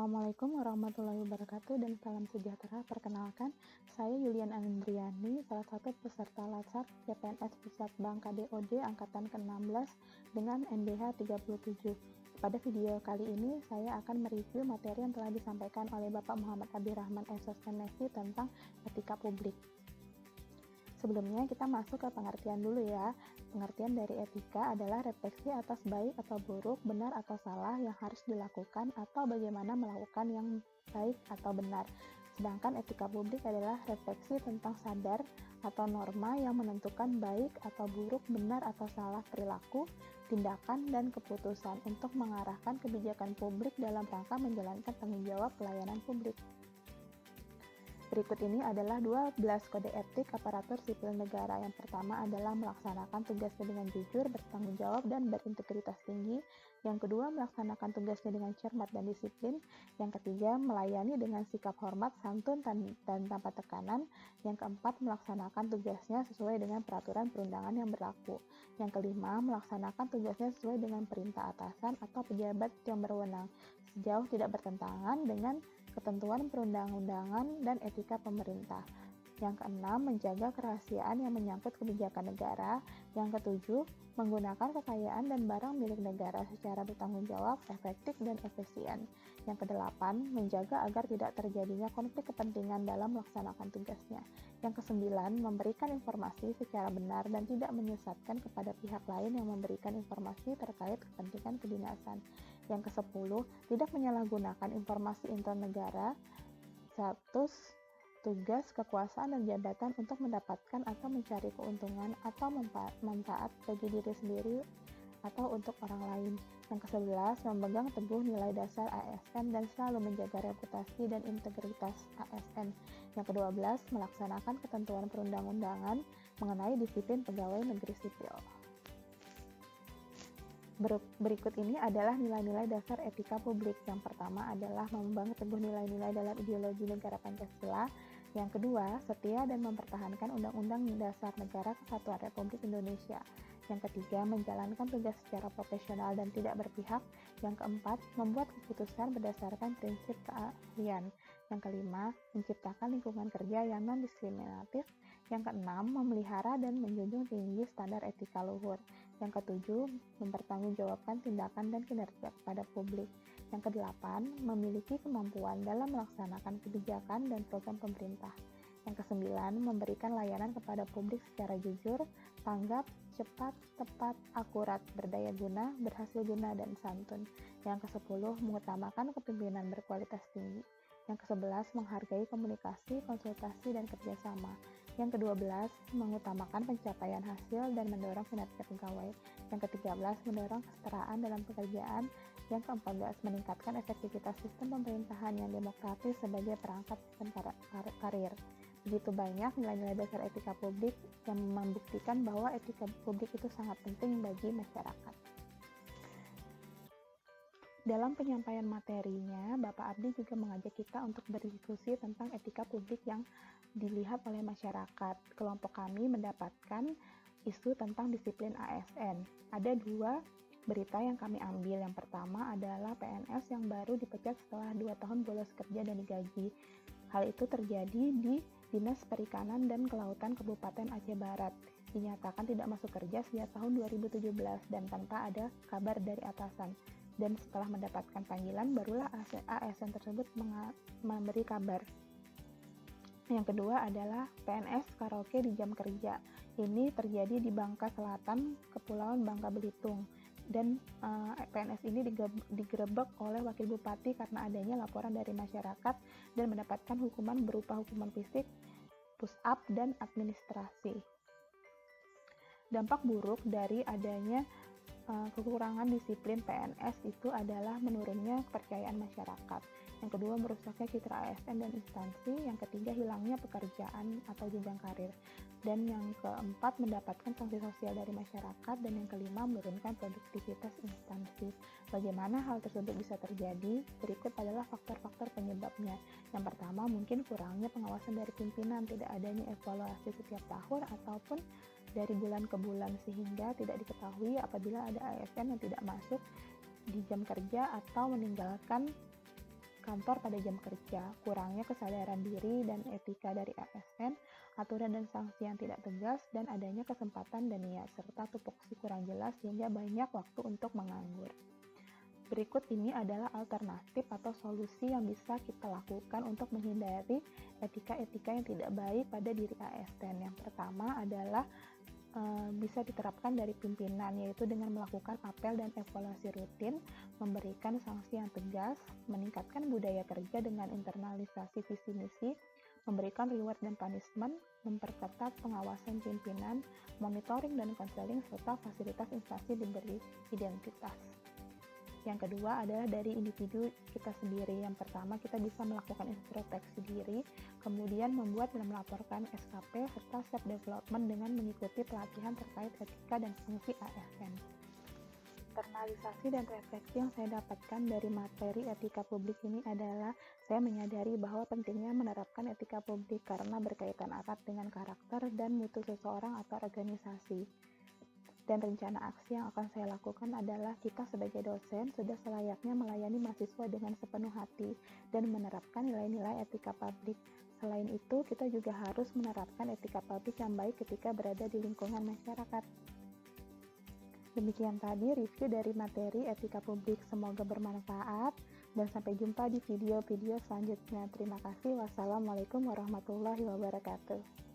Assalamualaikum warahmatullahi wabarakatuh dan salam sejahtera. Perkenalkan, saya Yulian Andriani, salah satu peserta Latsar CPNS Pusat Bank KDOD Angkatan ke-16 dengan NBH 37. Pada video kali ini, saya akan mereview materi yang telah disampaikan oleh Bapak Muhammad Abdirrahman SOS MSI tentang etika publik. Sebelumnya kita masuk ke pengertian dulu ya. Pengertian dari etika adalah refleksi atas baik atau buruk, benar atau salah yang harus dilakukan atau bagaimana melakukan yang baik atau benar. Sedangkan etika publik adalah refleksi tentang sadar atau norma yang menentukan baik atau buruk, benar atau salah perilaku, tindakan, dan keputusan untuk mengarahkan kebijakan publik dalam rangka menjalankan tanggung jawab pelayanan publik. Berikut ini adalah 12 kode etik aparatur sipil negara. Yang pertama adalah melaksanakan tugasnya dengan jujur, bertanggung jawab, dan berintegritas tinggi. Yang kedua, melaksanakan tugasnya dengan cermat dan disiplin. Yang ketiga, melayani dengan sikap hormat, santun, dan tanpa tekanan. Yang keempat, melaksanakan tugasnya sesuai dengan peraturan perundangan yang berlaku. Yang kelima, melaksanakan tugasnya sesuai dengan perintah atasan atau pejabat yang berwenang, sejauh tidak bertentangan dengan ketentuan perundang-undangan dan etika pemerintah. Yang keenam, menjaga kerahasiaan yang menyangkut kebijakan negara. Yang ketujuh, menggunakan kekayaan dan barang milik negara secara bertanggung jawab, efektif, dan efisien. Yang kedelapan, menjaga agar tidak terjadinya konflik kepentingan dalam melaksanakan tugasnya. Yang kesembilan, memberikan informasi secara benar dan tidak menyesatkan kepada pihak lain yang memberikan informasi terkait kepentingan kedinasan. Yang kesepuluh, tidak menyalahgunakan informasi intel negara, status, tugas, kekuasaan, dan jabatan untuk mendapatkan atau mencari keuntungan atau manfaat bagi diri sendiri atau untuk orang lain. Yang ke-11, memegang teguh nilai dasar ASN dan selalu menjaga reputasi dan integritas ASN. Yang ke-12, melaksanakan ketentuan perundang-undangan mengenai disiplin pegawai negeri sipil. Berikut ini adalah nilai-nilai dasar etika publik. Yang pertama adalah memegang teguh nilai-nilai dalam ideologi negara Pancasila. Yang kedua, setia dan mempertahankan Undang-Undang Dasar Negara Kesatuan Republik Indonesia. Yang ketiga, menjalankan tugas secara profesional dan tidak berpihak. Yang keempat, membuat keputusan berdasarkan prinsip keahlian. Yang kelima, menciptakan lingkungan kerja yang non-diskriminatif. Yang keenam, memelihara dan menjunjung tinggi standar etika luhur. Yang ketujuh, mempertanggungjawabkan tindakan dan kinerja kepada publik. Yang kedelapan, memiliki kemampuan dalam melaksanakan kebijakan dan program pemerintah. Yang kesembilan, memberikan layanan kepada publik secara jujur, tanggap, cepat, tepat, akurat, berdaya guna, berhasil guna, dan santun. Yang kesepuluh, mengutamakan kepemimpinan berkualitas tinggi. Yang ke-11, menghargai komunikasi, konsultasi, dan kerjasama. Yang ke-12, mengutamakan pencapaian hasil dan mendorong kinerja pegawai. Yang ke-13, mendorong kesetaraan dalam pekerjaan. Yang ke-14, meningkatkan efektivitas sistem pemerintahan yang demokratis sebagai perangkat sistem karir. Begitu banyak nilai-nilai dasar etika publik yang membuktikan bahwa etika publik itu sangat penting bagi masyarakat. Dalam penyampaian materinya, Bapak Abdi juga mengajak kita untuk berdiskusi tentang etika publik yang dilihat oleh masyarakat. Kelompok kami mendapatkan isu tentang disiplin ASN. Ada dua berita yang kami ambil. Yang pertama adalah PNS yang baru dipecat setelah 2 tahun bolos kerja dan digaji. Hal itu terjadi di Dinas Perikanan dan Kelautan Kabupaten Aceh Barat. Dinyatakan tidak masuk kerja sejak tahun 2017 dan tanpa ada kabar dari atasan. Dan setelah mendapatkan panggilan, barulah ASN tersebut memberi kabar. Yang kedua adalah PNS karaoke di jam kerja. Ini terjadi di Bangka Selatan, Kepulauan Bangka Belitung. Dan PNS ini digerebek oleh Wakil Bupati karena adanya laporan dari masyarakat dan mendapatkan hukuman berupa hukuman fisik, push up, dan administrasi. Dampak buruk dari adanya kekurangan disiplin PNS itu adalah menurunnya kepercayaan masyarakat. Yang kedua, merusaknya citra ASN dan instansi. Yang ketiga, hilangnya pekerjaan atau jenjang karir. Dan yang keempat, mendapatkan sanksi sosial dari masyarakat. Dan yang kelima, menurunkan produktivitas instansi. Bagaimana hal tersebut bisa terjadi? Berikut adalah faktor-faktor penyebabnya. Yang pertama, mungkin kurangnya pengawasan dari pimpinan, tidak adanya evaluasi setiap tahun ataupun dari bulan ke bulan, sehingga tidak diketahui apabila ada ASN yang tidak masuk di jam kerja atau meninggalkan kantor pada jam kerja, kurangnya kesadaran diri dan etika dari ASN, aturan dan sanksi yang tidak tegas, dan adanya kesempatan dan niat, serta tupoksi kurang jelas sehingga banyak waktu untuk menganggur. Berikut ini adalah alternatif atau solusi yang bisa kita lakukan untuk menghindari etika-etika yang tidak baik pada diri ASN. Yang pertama adalah bisa diterapkan dari pimpinan, yaitu dengan melakukan apel dan evaluasi rutin, memberikan sanksi yang tegas, meningkatkan budaya kerja dengan internalisasi visi misi, memberikan reward dan punishment, memperketat pengawasan pimpinan, monitoring dan konseling, serta fasilitas instansi diberi identitas. Yang kedua adalah dari individu kita sendiri. Yang pertama, kita bisa melakukan introspeksi diri, kemudian membuat dan melaporkan SKP, serta self-development dengan mengikuti pelatihan terkait etika dan fungsi ASN. Internalisasi dan refleksi yang saya dapatkan dari materi etika publik ini adalah saya menyadari bahwa pentingnya menerapkan etika publik karena berkaitan erat dengan karakter dan mutu seseorang atau organisasi. Dan rencana aksi yang akan saya lakukan adalah kita sebagai dosen sudah selayaknya melayani mahasiswa dengan sepenuh hati dan menerapkan nilai-nilai etika publik. Selain itu, kita juga harus menerapkan etika publik yang baik ketika berada di lingkungan masyarakat. Demikian tadi review dari materi etika publik. Semoga bermanfaat dan sampai jumpa di video-video selanjutnya. Terima kasih. Wassalamualaikum warahmatullahi wabarakatuh.